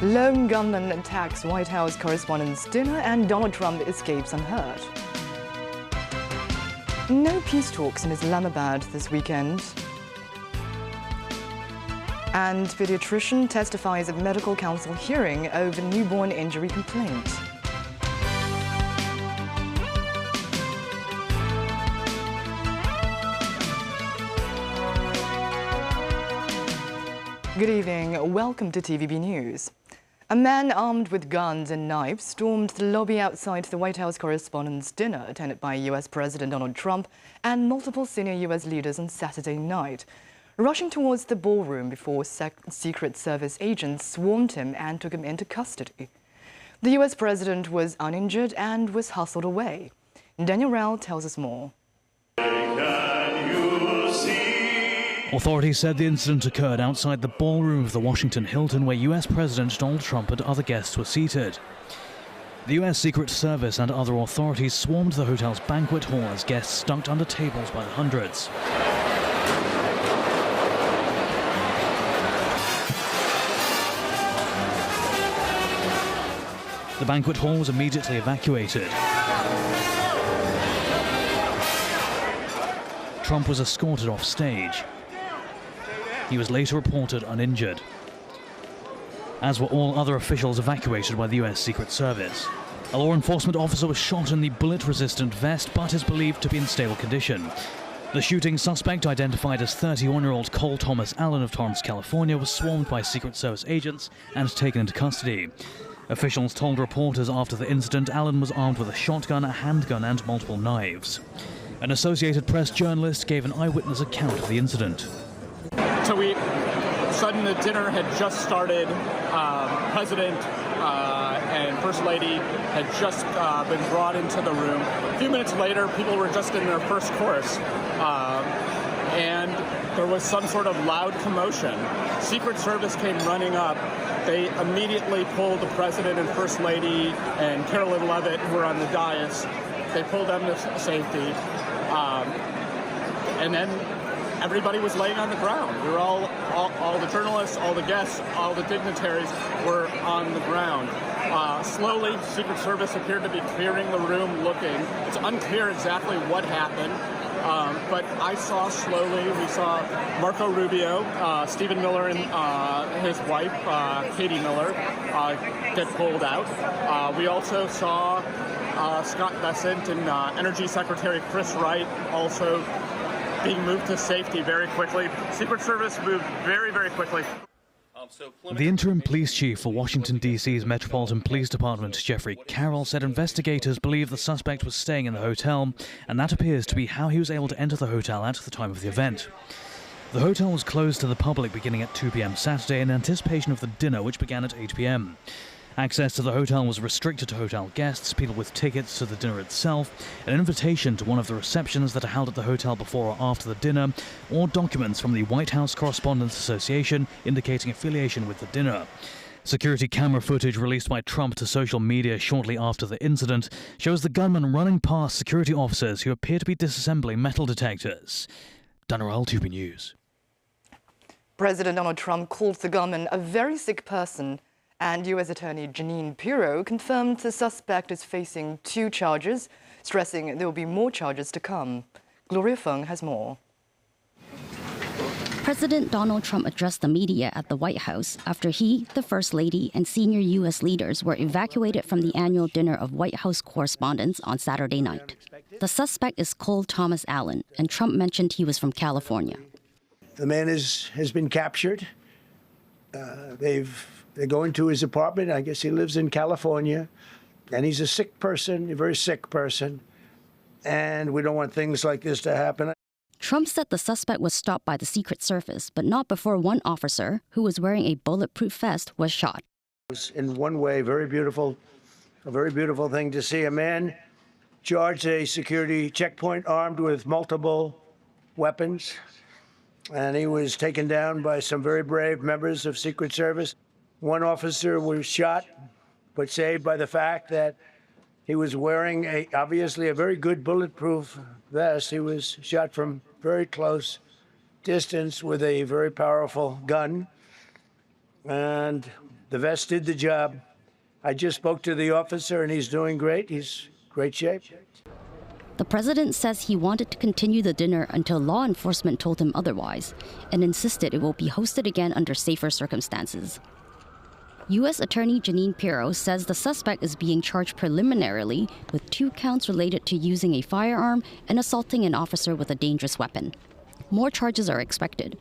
Lone gunman attacks White House correspondents' dinner and Donald Trump escapes unhurt. No peace talks in Islamabad this weekend. And Pediatrician testifies at medical council hearing over newborn injury complaint. Good evening, welcome to TVB News. A man armed with guns and knives stormed the lobby outside the White House Correspondents' Dinner attended by US President Donald Trump and multiple senior US leaders on Saturday night, rushing towards the ballroom before Secret Service agents swarmed him and took him into custody. The US President was uninjured and was hustled away. Daniel Rao tells us more. Authorities said the incident occurred outside the ballroom of the Washington Hilton where US President Donald Trump and other guests were seated. The US Secret Service and other authorities swarmed the hotel's banquet hall as guests ducked under tables by the hundreds. The banquet hall was immediately evacuated. Trump was escorted off stage. He was later reported uninjured, as were all other officials evacuated by the US Secret Service. A law enforcement officer was shot in the bullet-resistant vest, but is believed to be in stable condition. The shooting suspect, identified as 31-year-old Cole Thomas Allen of Torrance, California, was swarmed by Secret Service agents and taken into custody. Officials told reporters after the incident Allen was armed with a shotgun, a handgun, and multiple knives. An Associated Press journalist gave an eyewitness account of the incident. So sudden the dinner had just started. President and First Lady had just been brought into the room. A few minutes later, people were just in their first course. And there was some sort of loud commotion. Secret Service came running up. They immediately pulled the President and First Lady and Carolyn Leavitt, who were on the dais. They pulled them to safety. And then everybody was laying on the ground. We were all the journalists, all the guests, all the dignitaries were on the ground. Slowly, Secret Service appeared to be clearing the room, looking. It's unclear exactly what happened, but I saw slowly, we saw Marco Rubio, Stephen Miller and his wife, Katie Miller, get pulled out. We also saw Scott Bessent and Energy Secretary Chris Wright also being moved to safety very quickly. Secret Service moved very, very quickly. The interim police chief for Washington, D.C.'s Metropolitan Police Department, Jeffrey Carroll, said investigators believe the suspect was staying in the hotel, and that appears to be how he was able to enter the hotel at the time of the event. The hotel was closed to the public beginning at 2 p.m. Saturday in anticipation of the dinner, which began at 8 p.m. Access to the hotel was restricted to hotel guests, people with tickets to the dinner itself, an invitation to one of the receptions that are held at the hotel before or after the dinner, or documents from the White House Correspondents Association indicating affiliation with the dinner. Security camera footage released by Trump to social media shortly after the incident shows the gunman running past security officers who appear to be disassembling metal detectors. Daniel Rao, TVB News. President Donald Trump called the gunman a very sick person, and U.S. Attorney Jeanine Pirro confirmed the suspect is facing 2 charges, stressing there will be more charges to come. Gloria Feng has more. President Donald Trump addressed the media at the White House after he, the First Lady, and senior U.S. leaders were evacuated from the annual dinner of White House correspondents on Saturday night. The suspect is Cole Thomas Allen, and Trump mentioned he was from California. The man has been captured. They're going to his apartment. I guess he lives in California. And he's a sick person, a very sick person. And we don't want things like this to happen. Trump said the suspect was stopped by the Secret Service, but not before one officer, who was wearing a bulletproof vest, was shot. It was, in one way, a very beautiful thing to see a man charge a security checkpoint armed with multiple weapons. And he was taken down by some very brave members of Secret Service. One officer was shot, but saved by the fact that he was wearing obviously a very good bulletproof vest. He was shot from very close distance with a very powerful gun. And the vest did the job. I just spoke to the officer, and he's doing great. He's in great shape. The president says he wanted to continue the dinner until law enforcement told him otherwise, and insisted it will be hosted again under safer circumstances. U.S. Attorney Jeanine Pirro says the suspect is being charged preliminarily with 2 counts related to using a firearm and assaulting an officer with a dangerous weapon. More charges are expected.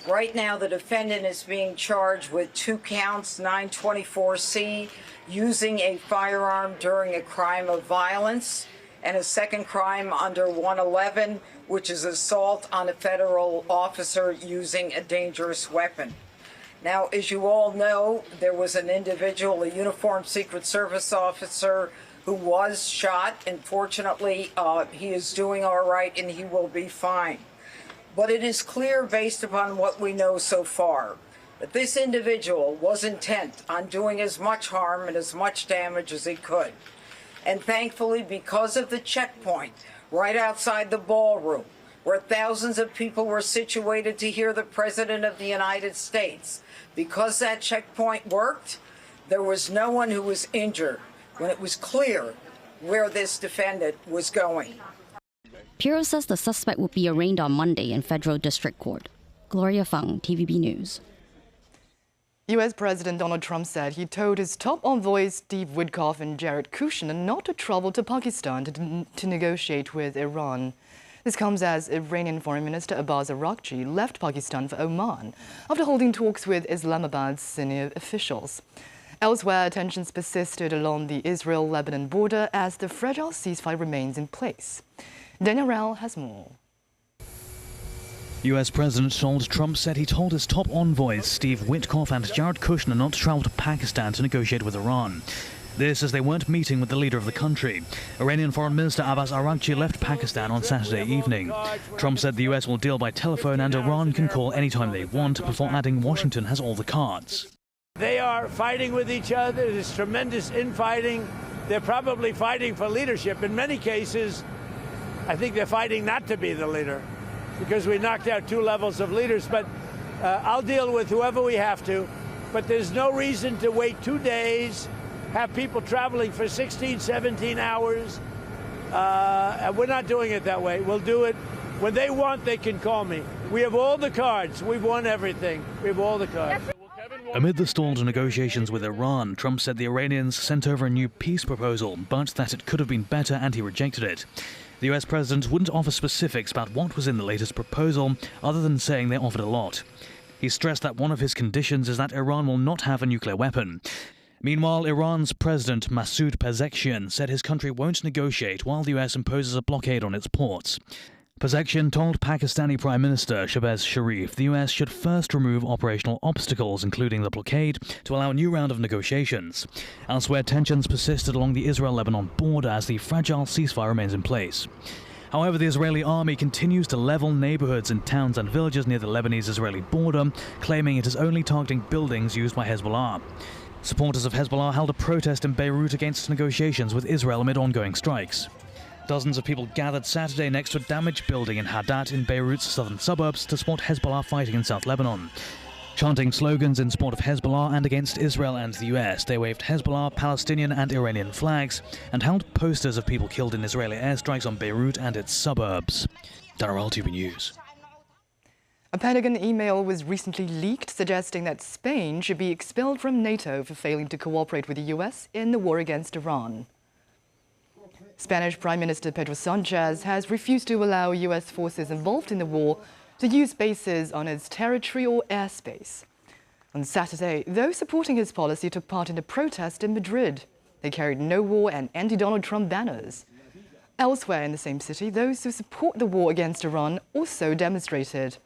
Right now, the defendant is being charged with 2 counts, 924C, using a firearm during a crime of violence, and a second crime under 111, which is assault on a federal officer using a dangerous weapon. Now, as you all know, there was an individual, a uniformed Secret Service officer, who was shot. Unfortunately, he is doing all right and he will be fine. But it is clear, based upon what we know so far, that this individual was intent on doing as much harm and as much damage as he could. And thankfully, because of the checkpoint right outside the ballroom, where thousands of people were situated to hear the President of the United States, because that checkpoint worked, there was no one who was injured when it was clear where this defendant was going. Pirro says the suspect will be arraigned on Monday in federal district court. Gloria Fung, TVB News. U.S. President Donald Trump said he told his top envoys Steve Witkoff and Jared Kushner not to travel to Pakistan to negotiate with Iran. This comes as Iranian Foreign Minister Abbas Araghchi left Pakistan for Oman after holding talks with Islamabad's senior officials. Elsewhere, tensions persisted along the Israel-Lebanon border as the fragile ceasefire remains in place. Daniel Rao has more. US President Donald Trump said he told his top envoys Steve Witkoff and Jared Kushner not to travel to Pakistan to negotiate with Iran. This as they weren't meeting with the leader of the country. Iranian Foreign Minister Abbas Araghchi left Pakistan on Saturday evening. Trump said the US will deal by telephone and Iran can call anytime they want, before adding Washington has all the cards. They are fighting with each other. There's tremendous infighting. They're probably fighting for leadership. In many cases, I think they're fighting not to be the leader because we knocked out 2 levels of leaders. But I'll deal with whoever we have to. But there's no reason to wait 2 days, have people traveling for 16, 17 hours. And we're not doing it that way. We'll do it when they want. They can call me. We have all the cards. We've won everything. We have all the cards. Amid the stalled negotiations with Iran, Trump said the Iranians sent over a new peace proposal, but that it could have been better and he rejected it. The US president wouldn't offer specifics about what was in the latest proposal, other than saying they offered a lot. He stressed that one of his conditions is that Iran will not have a nuclear weapon. Meanwhile, Iran's President Masoud Pezeshkian said his country won't negotiate while the US imposes a blockade on its ports. Pezeshkian told Pakistani Prime Minister Shehbaz Sharif the US should first remove operational obstacles, including the blockade, to allow a new round of negotiations. Elsewhere, tensions persisted along the Israel-Lebanon border as the fragile ceasefire remains in place. However, the Israeli army continues to level neighborhoods in towns and villages near the Lebanese-Israeli border, claiming it is only targeting buildings used by Hezbollah. Supporters of Hezbollah held a protest in Beirut against negotiations with Israel amid ongoing strikes. Dozens of people gathered Saturday next to a damaged building in Hadat in Beirut's southern suburbs to support Hezbollah fighting in South Lebanon. Chanting slogans in support of Hezbollah and against Israel and the US, they waved Hezbollah, Palestinian and Iranian flags and held posters of people killed in Israeli airstrikes on Beirut and its suburbs. Darrell, TV News. A Pentagon email was recently leaked suggesting that Spain should be expelled from NATO for failing to cooperate with the US in the war against Iran. Spanish Prime Minister Pedro Sanchez has refused to allow US forces involved in the war to use bases on its territory or airspace. On Saturday, those supporting his policy took part in a protest in Madrid. They carried no war and anti-Donald Trump banners. Elsewhere in the same city, those who support the war against Iran also demonstrated.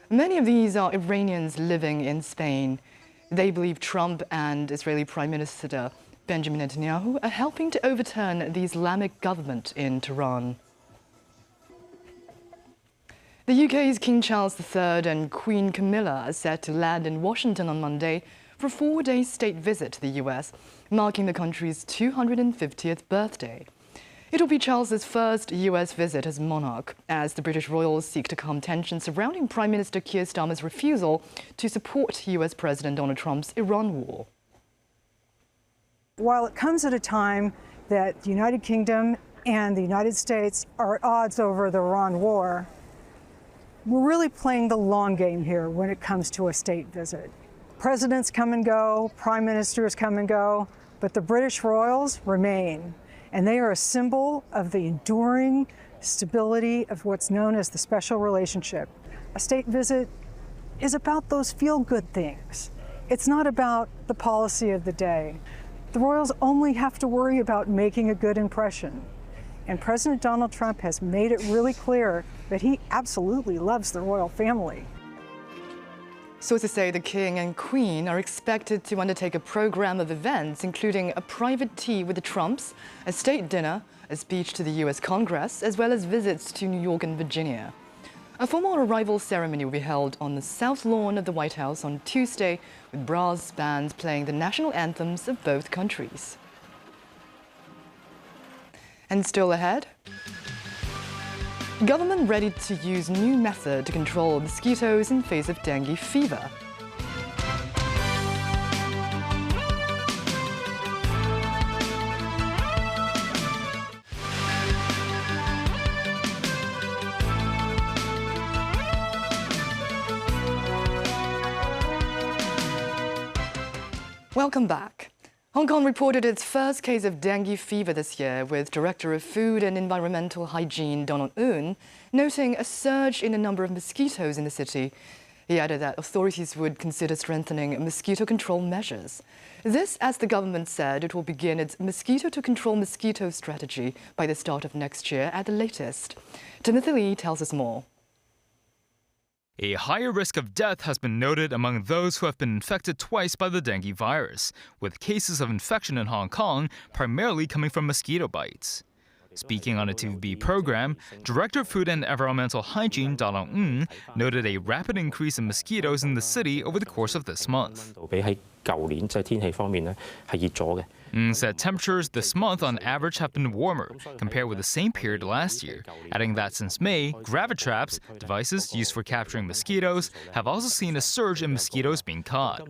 Many of these are Iranians living in Spain. They believe Trump and Israeli Prime Minister Benjamin Netanyahu are helping to overturn the Islamic government in Tehran. The UK's King Charles III and Queen Camilla are set to land in Washington on Monday for a 4-day state visit to the US, marking the country's 250th birthday. It will be Charles's first US visit as monarch, as the British royals seek to calm tensions surrounding Prime Minister Keir Starmer's refusal to support US President Donald Trump's Iran war. While it comes at a time that the United Kingdom and the United States are at odds over the Iran war, we're really playing the long game here when it comes to a state visit. Presidents come and go, prime ministers come and go, but the British royals remain, and they are a symbol of the enduring stability of what's known as the special relationship. A state visit is about those feel-good things. It's not about the policy of the day. The royals only have to worry about making a good impression. And President Donald Trump has made it really clear that he absolutely loves the royal family. Sources say the King and Queen are expected to undertake a program of events, including a private tea with the Trumps, a state dinner, a speech to the US Congress, as well as visits to New York and Virginia. A formal arrival ceremony will be held on the South Lawn of the White House on Tuesday, with brass bands playing the national anthems of both countries. And still ahead, government ready to use new method to control mosquitoes in face of dengue fever. Welcome back. Hong Kong reported its first case of dengue fever this year, with Director of Food and Environmental Hygiene Donald Ng noting a surge in the number of mosquitoes in the city. He added that authorities would consider strengthening mosquito control measures. This, as the government said, it will begin its mosquito-to-control mosquito strategy by the start of next year at the latest. Timothy Lee tells us more. A higher risk of death has been noted among those who have been infected twice by the dengue virus, with cases of infection in Hong Kong primarily coming from mosquito bites. Speaking on a TVB program, Director of Food and Environmental Hygiene Donald Ng noted a rapid increase in mosquitoes in the city over the course of this month. Ng said temperatures this month on average have been warmer compared with the same period last year, adding that since May, gravitraps, devices used for capturing mosquitoes, have also seen a surge in mosquitoes being caught.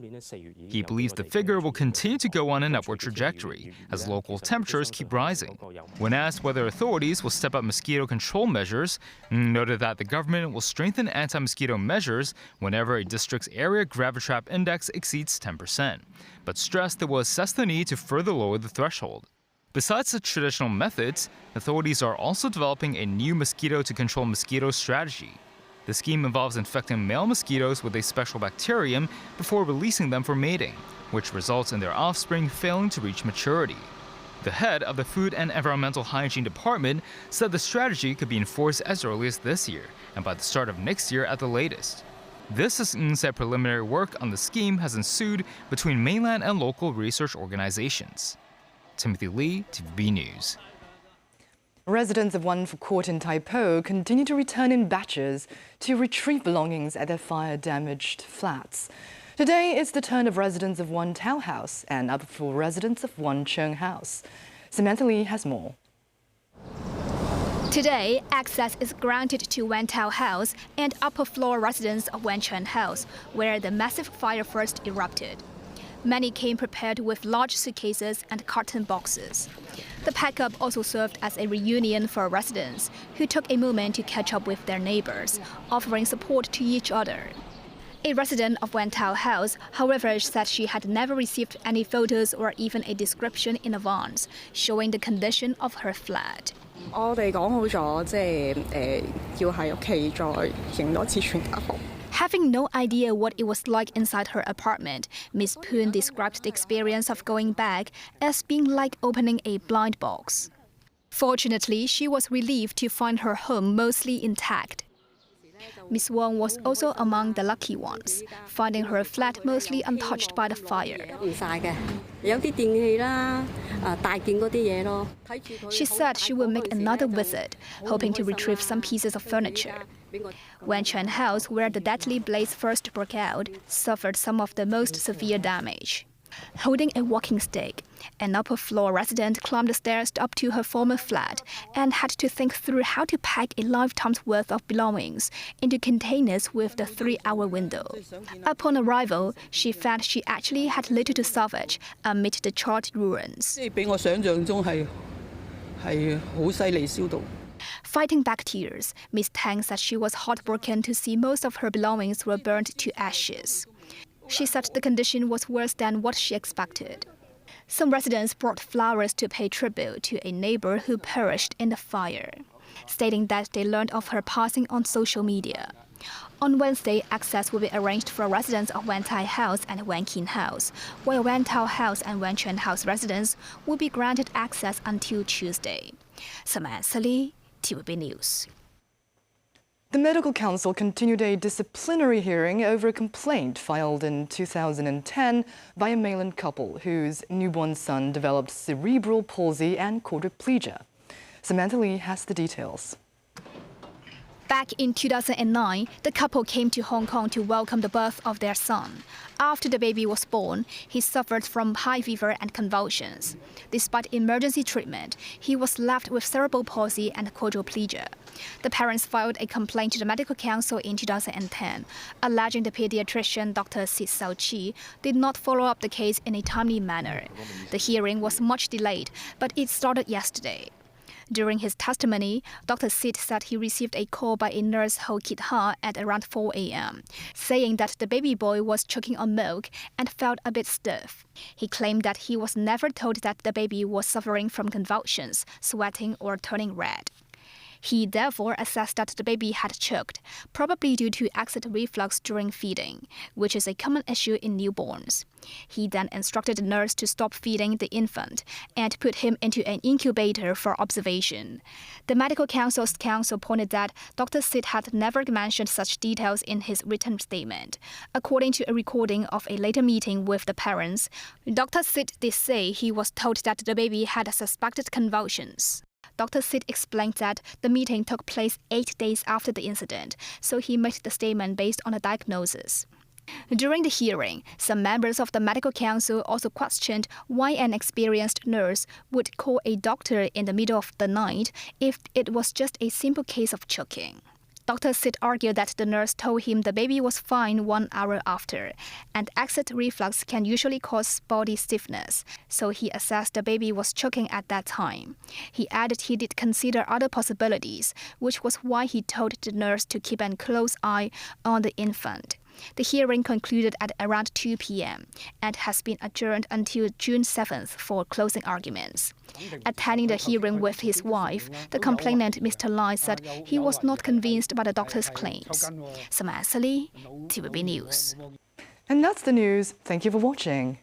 He believes the figure will continue to go on an upward trajectory as local temperatures keep rising. When asked whether authorities will step up mosquito control measures, Ng noted that the government will strengthen anti-mosquito measures whenever a district's area gravitrap index exceeds 10%, but stressed they will assess the need to further lower the threshold. Besides the traditional methods, authorities are also developing a new mosquito-to-control mosquito strategy. The scheme involves infecting male mosquitoes with a special bacterium before releasing them for mating, which results in their offspring failing to reach maturity. The head of the Food and Environmental Hygiene Department said the strategy could be enforced as early as this year and by the start of next year at the latest. This, as Ng said, preliminary work on the scheme has ensued between mainland and local research organizations. Timothy Lee, TVB News. Residents of one court in Tai Po continue to return in batches to retrieve belongings at their fire-damaged flats. Today is the turn of residents of one townhouse and upper floor residents of one Cheung house. Samantha Lee has more. Today, access is granted to Wan Tao House and upper floor residents of Wan Chen House, where the massive fire first erupted. Many came prepared with large suitcases and carton boxes. The pack-up also served as a reunion for residents, who took a moment to catch up with their neighbors, offering support to each other. A resident of Wan Tao House, however, said she had never received any photos or even a description in advance, showing the condition of her flat. Having no idea what it was like inside her apartment, Ms. Poon described the experience of going back as being like opening a blind box. Fortunately, she was relieved to find her home mostly intact. Ms. Wong was also among the lucky ones, finding her flat mostly untouched by the fire. She said she will make another visit, hoping to retrieve some pieces of furniture. Wan Chen House, where the deadly blaze first broke out, suffered some of the most severe damage. Holding a walking stick, an upper-floor resident climbed the stairs up to her former flat and had to think through how to pack a lifetime's worth of belongings into containers with the 3-hour window. Upon arrival, she found she actually had little to salvage amid the charred ruins. Fighting back tears, Ms. Tang said she was heartbroken to see most of her belongings were burnt to ashes. She said the condition was worse than what she expected. Some residents brought flowers to pay tribute to a neighbor who perished in the fire, stating that they learned of her passing on social media. On Wednesday, access will be arranged for residents of Wan Tai House and Wan Kin House, while Wan Tao House and Wan Chuan House residents will be granted access until Tuesday. Samantha Lee, TVB News. The Medical Council continued a disciplinary hearing over a complaint filed in 2010 by a Malin couple whose newborn son developed cerebral palsy and quadriplegia. Samantha Lee has the details. Back in 2009, the couple came to Hong Kong to welcome the birth of their son. After the baby was born, he suffered from high fever and convulsions. Despite emergency treatment, he was left with cerebral palsy and quadriplegia. The parents filed a complaint to the Medical Council in 2010, alleging the pediatrician Dr. Sid Sao-Chi did not follow up the case in a timely manner. The hearing was much delayed, but it started yesterday. During his testimony, Dr. Sid said he received a call by a nurse Ho Kit Ha at around 4 a.m., saying that the baby boy was choking on milk and felt a bit stiff. He claimed that he was never told that the baby was suffering from convulsions, sweating, or turning red. He therefore assessed that the baby had choked, probably due to acid reflux during feeding, which is a common issue in newborns. He then instructed the nurse to stop feeding the infant and put him into an incubator for observation. The Medical Council's counsel pointed that Dr. Sid had never mentioned such details in his written statement. According to a recording of a later meeting with the parents, Dr. Sid did say he was told that the baby had suspected convulsions. Dr. Sid explained that the meeting took place 8 days after the incident, so he made the statement based on a diagnosis. During the hearing, some members of the Medical Council also questioned why an experienced nurse would call a doctor in the middle of the night if it was just a simple case of choking. Dr. Sid argued that the nurse told him the baby was fine 1 hour after, and acid reflux can usually cause body stiffness, so he assessed the baby was choking at that time. He added he did consider other possibilities, which was why he told the nurse to keep a close eye on the infant. The hearing concluded at around 2 p.m. and has been adjourned until June 7th for closing arguments. Attending the hearing with his wife, the complainant, Mr. Lai, said he was not convinced by the doctor's claims. Samantha Lee, TVB News. And that's the news. Thank you for watching.